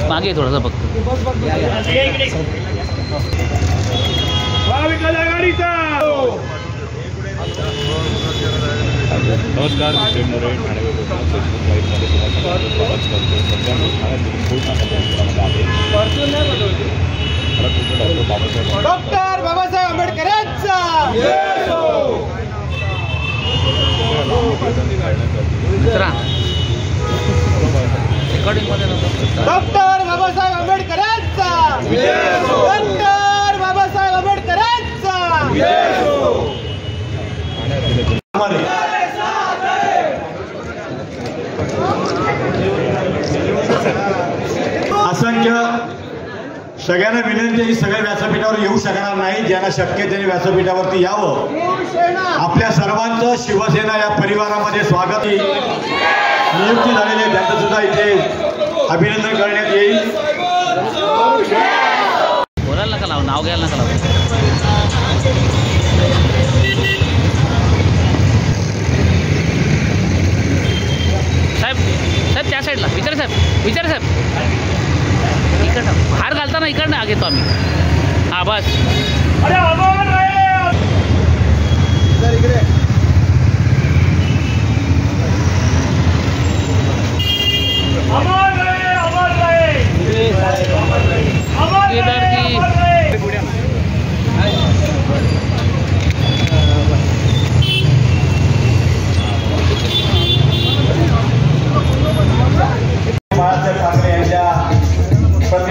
मागे थोडासा फक्त नमस्कार, ठाणे डॉक्टर बाबासाहेब आंबेडकरांचा रेकॉर्डिंग मध्ये डॉक्टर बाबासाहेब आंबेडकरांचा डॉक्टर बाबासाहेब आंबेडकरांचा असंख्य सगळ्यांना विनंती आहे की सगळ्या व्यासपीठावर येऊ शकणार नाही, ज्यांना शक्य त्यांनी व्यासपीठावरती यावं। आपल्या सर्वांचं शिवसेना या परिवारामध्ये स्वागत नियुक्ती झालेली आहे, त्यांचं सुद्धा इथे अभिनंदन करण्यात येईल। बोलायला नका लावू, नाव घ्यायला नका लावू। साहेब साहेब त्या साईडला विचार साहेब इकडनं हार घालताना इकडनं घेतो आम्ही। हा बस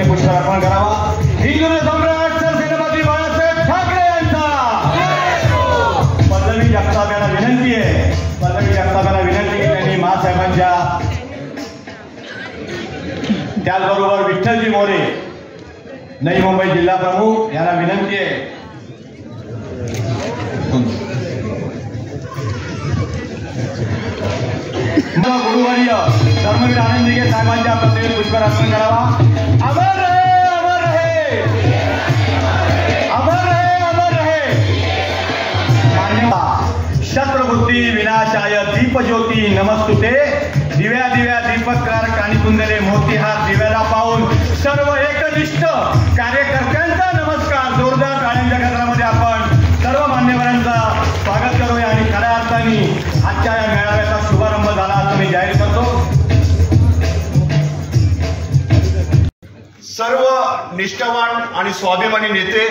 पुष्पार्पण करावा। हिंदू सम्राट सरसेनापती बाळासाहेब ठाकरे यांचा पल्लवी जगताप यांना विनंती आहे, पल्लवी जगताप यांना विनंती की त्यांनी महासाहेबांच्या, त्याचबरोबर विठ्ठलजी मोरे नवी मुंबई जिल्हा प्रमुख यांना विनंती आहे गुरुवर्य धर्मवीर आनंद दिघे साहेबांच्या प्रतिमेस पुष्पार्पण करावा। अमर रहे, अमर रहे, अमर रहे, अमर रहे। मान्यता शत्रुबुद्धी विनाशाय दीपज्योती नमस्तुते। दिव्या दिव्या दीपकार काणी कुंदले मोतीहार दिव्याला पाहून सर्व एकनिष्ठ कार्यकर्त्यांचा नमस्कार। जोरदार टाळ्यांच्या गजरामध्ये आपण सर्व मान्यवरांचा स्वागत करूया आणि खऱ्या अर्थाने आजच्या या मेळाव्याचा शुभारंभ झाला असं मी जाहीर करतो। सर्व निष्ठावान आणि स्वाभिमानी नेते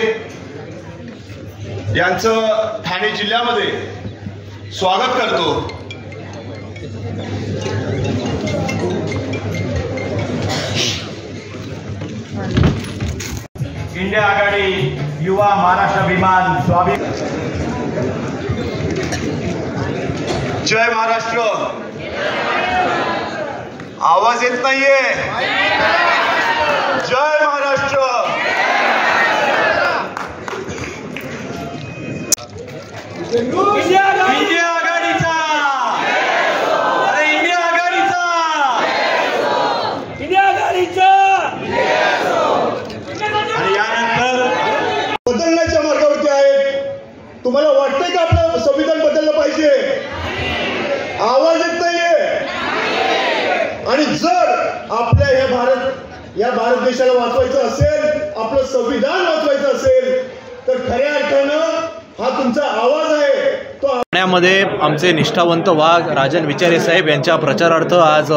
यांचं ठाणे जिल्ह्यामध्ये स्वागत करतो। इंडिया आघाडी युवा महाराष्ट्र अभिमान स्वाभिमान। जय महाराष्ट्र। आवाज येत नाहीये। जय महाराष्ट्र। इंडिया आघाडीचा, अरे इंडिया आघाडीचा, इंडिया आघाडीचा। आणि यानंतर बदलण्याच्या मार्गावरती आहेत। तुम्हाला वाटतंय का आपलं संविधान बदललं पाहिजे? आवाज येत नाहीये। आणि जर आपल्या या भारत देशाला वाचवायचं असेल, आपलं संविधान वाचवायचं असेल, तर खऱ्या अर्थानं हा तुमचा आवाज आहे तो। ठाण्यामध्ये आमचे निष्ठावंत वाघ राजन विचारे साहेब यांच्या प्रचारार्थ आज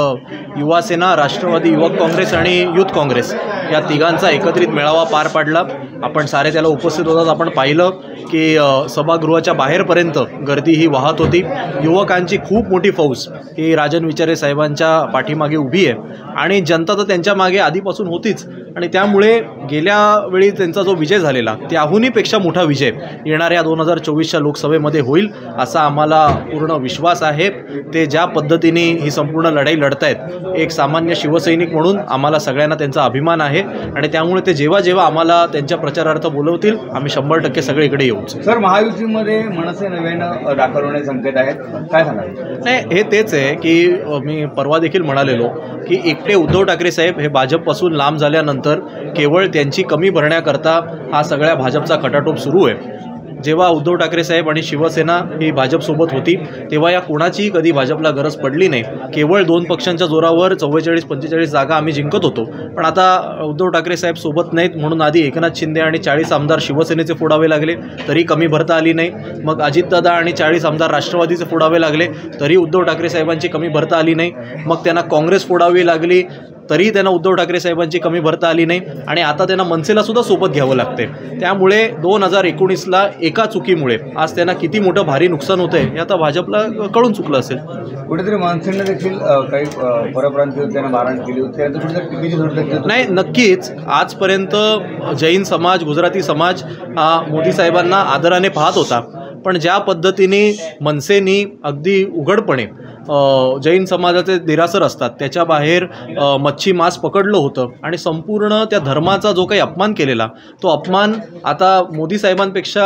युवासेना, राष्ट्रवादी युवक काँग्रेस आणि युथ काँग्रेस या तिघांचा एकत्रित मेळावा पार पाडला। आपण सारे त्याला उपस्थित होतात। आपण पाहिलं की सभागृहाच्या बाहेरपर्यंत गर्दी ही वाहत होती। युवकांची खूप मोठी फौज ही राजन विचारे साहेबांच्या पाठीमागे उभी आहे आणि जनता तर त्यांच्या मागे आधीपासून होतीच। आणि त्यामुळे गेल्या वेळी त्यांचा जो विजय झालेला त्याहूनहीपेक्षा मोठा विजय येणाऱ्या 2024च्या लोकसभेमध्ये होईल असा आम्हाला पूर्ण विश्वास आहे। ते ज्या पद्धतीने ही संपूर्ण लढाई लढतायत, एक सामान्य शिवसैनिक म्हणून आम्हाला सगळ्यांना त्यांचा अभिमान आहे आणि त्यामुळे ते जेव्हा जेव्हा आम्हाला त्यांच्या प्रचारार्थ बोलवतील आम्ही 100% सगळे इकडे येऊ। सर, महायुतीमध्ये मनसे नव्यानं दाखल होण्याचे संकेत आहेत, काय सांगाल? नाही, हे तेच आहे की मी परवा देखील म्हणालेलो की एकटे उद्धव ठाकरे साहेब हे भाजपपासून लांब झाल्यानंतर केवळ त्यांची कमी भरण्याकरता हा सगळ्या भाजपचा खटाटोप सुरू आहे। जेव्हा उद्धव ठाकरे साहेब आणि शिवसेना ही भाजपसोबत होती तेव्हा या कोणाचीही कधी भाजपला गरज पडली नाही. केवळ 2 पक्षांच्या जोरावर 44-45 जागा आम्ही जिंकत होतो. पण आता उद्धव ठाकरे साहेब सोबत नाहीत म्हणून आधी एकनाथ शिंदे आणि 40 आमदार शिवसेनेचे फोडावे लागले तरी कमी भरता आली नाही. मग अजितदादा आणि 40 आमदार राष्ट्रवादीचे फोडावे लागले तरी उद्धव ठाकरे साहेबांची कमी भरता आली नाही. मग त्यांना काँग्रेस फोडावी लागली तरी त्यांना उद्धव ठाकरे साहेबांची कमी भरता आली नाही. आणि आता त्यांना मनसेला सुद्धा सोबत घ्यावं लागते. त्यामुळे 2019ला एका चुकीमुळे आज त्यांना किती मोठं भारी नुकसान होतंय हे आता भाजपला कळून चुकलं असेल. कुठेतरी मनसेने देखील काही परप्रांतीय त्यांना मारहाण केली होती, त्यानंतर कुठेतरी टीकेची झोड घेतली होती. नाही, नक्कीच आजपर्यंत जैन समाज, गुजराती समाज हा मोदी साहेबांना आदराने पाहत होता. पण ज्या पद्धतीने मनसेनी अगदी उघडपणे जैन समाजाचे देरासर असतात त्याच्या बाहेर मच्छी मांस पकडलं होतं आणि संपूर्ण त्या धर्माचा जो काही अपमान केलेला तो अपमान आता मोदी साहेबांपेक्षा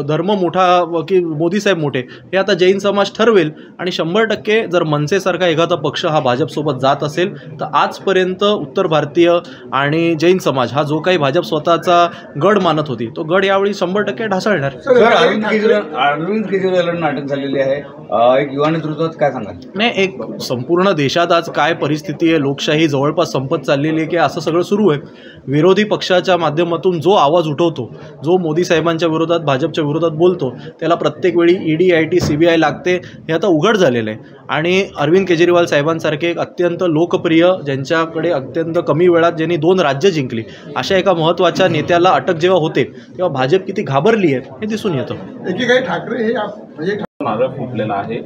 धर्म मोठा की मोदी साहेब मोठे हे आता जैन समाज ठरवेल. आणि 100% जर मनसेसारखा एखादा पक्ष हा भाजपसोबत जात असेल तर आजपर्यंत उत्तर भारतीय आणि जैन समाज हा जो काही भाजप स्वतःचा गड मानत होती तो गड यावेळी 100% ढासळणार. अरविंद केजरीवालांना अटक झालेली आहे, एक युवा नेतृत्वात काय सांगाल? नाही, एक संपूर्ण देशात आज काय परिस्थिती आहे, लोकशाही जवळपास संपत चाललेली आहे की असं सगळं सुरू आहे. विरोधी पक्षाच्या माध्यमातून जो आवाज उठवतो, जो मोदी साहेबांच्या विरोधात भाजपच्या विरोधात बोलतो त्याला प्रत्येक वेळी ED IT CBI लागते हे आता उघड झालेलं आहे. आणि अरविंद केजरीवाल साहेबांसारखे एक अत्यंत लोकप्रिय ज्यांच्याकडे अत्यंत कमी वेळात ज्यांनी 2 राज्य जिंकली अशा एका महत्त्वाच्या नेत्याला अटक जेव्हा होते तेव्हा भाजप किती घाबरली आहे हे दिसून येतं. एकीकडे ठाकरे हे म्हणजे नारळ फुटलेला आहे.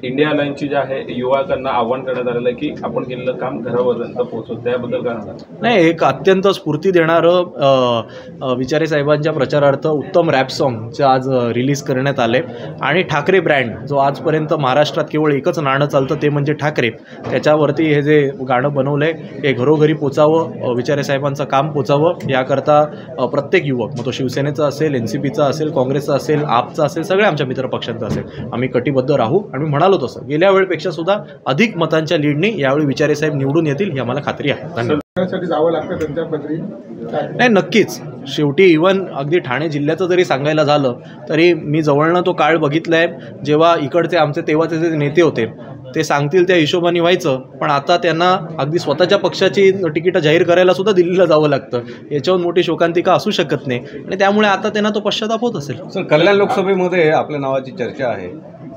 इंडिया लाईनची जी आहे युवकांना आव्हान करण्यात आलेलं आहे की आपण केलेलं काम घरापर्यंत पोहोचवत, त्याबद्दल काय म्हणतात? नाही, एक अत्यंत स्फूर्ती देणारं विचारे साहेबांच्या प्रचारार्थ उत्तम रॅप सॉन्ग आज रिलीज करण्यात आले. आणि ठाकरे ब्रँड जो आजपर्यंत महाराष्ट्रात केवळ एकच नाणं चालतं ते म्हणजे ठाकरे, त्याच्यावरती हे जे गाणं बनवलं आहे हे घरोघरी पोचावं, विचारे साहेबांचं काम पोचावं याकरता प्रत्येक युवक, मग तो शिवसेनेचा असेल, NCPचा असेल, काँग्रेसचा असेल, आपचा असेल, सगळ्या आमच्या मित्र पक्षांचा असेल, आम्ही कटिबद्ध राहू. आणि मी म्हणालो तसं गेल्या वेळेपेक्षा सुद्धा अधिक मतांच्या लीडने यावेळी विचारे साहेब निवडून येतील ही आम्हाला खात्री आहे. धन्यवाद. जावं लागतं त्यांच्या पदरी. नाही, नक्कीच शेवटी इव्हन अगदी ठाणे जिल्ह्याचं जरी सांगायला झालं तरी मी जवळनं तो काळ बघितला आहे जेव्हा इकडचे आमचे तेव्हाचे जे नेते होते ते सांगतील त्या हिशोबाने व्हायचं. पण आता त्यांना अगदी स्वतःच्या पक्षाची तिकीटं जाहीर करायला सुद्धा दिल्लीला जावं लागतं. याच्याहून मोठी शोकांतिका असू शकत नाही आणि त्यामुळे आता त्यांना तो पश्चाताप होत असेल. सर, कल्याण लोकसभेमध्ये आपल्या नावाची चर्चा आहे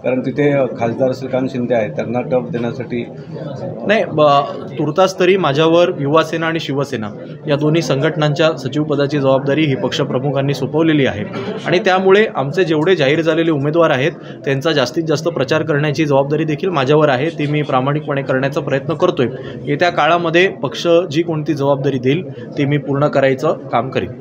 कारण तिथे खासदार श्रीकांत शिंदे आहेत, त्यांना टफ देण्यासाठी. नाही, तुर्तास तरी माझ्यावर युवासेना आणि शिवसेना या दोन्ही संघटनांच्या सचिवपदाची जबाबदारी ही पक्षप्रमुखांनी सोपवलेली आहे. आणि त्यामुळे आमचे जेवढे जाहीर झालेले उमेदवार आहेत त्यांचा जास्तीत जास्त प्रचार करण्याची जबाबदारी देखील माझ्यावर आहे. ती मी प्रामाणिकपणे करण्याचा प्रयत्न करतोय. येत्या काळामध्ये पक्ष जी कोणती जबाबदारी देईल ती मी पूर्ण करायचं काम करीन.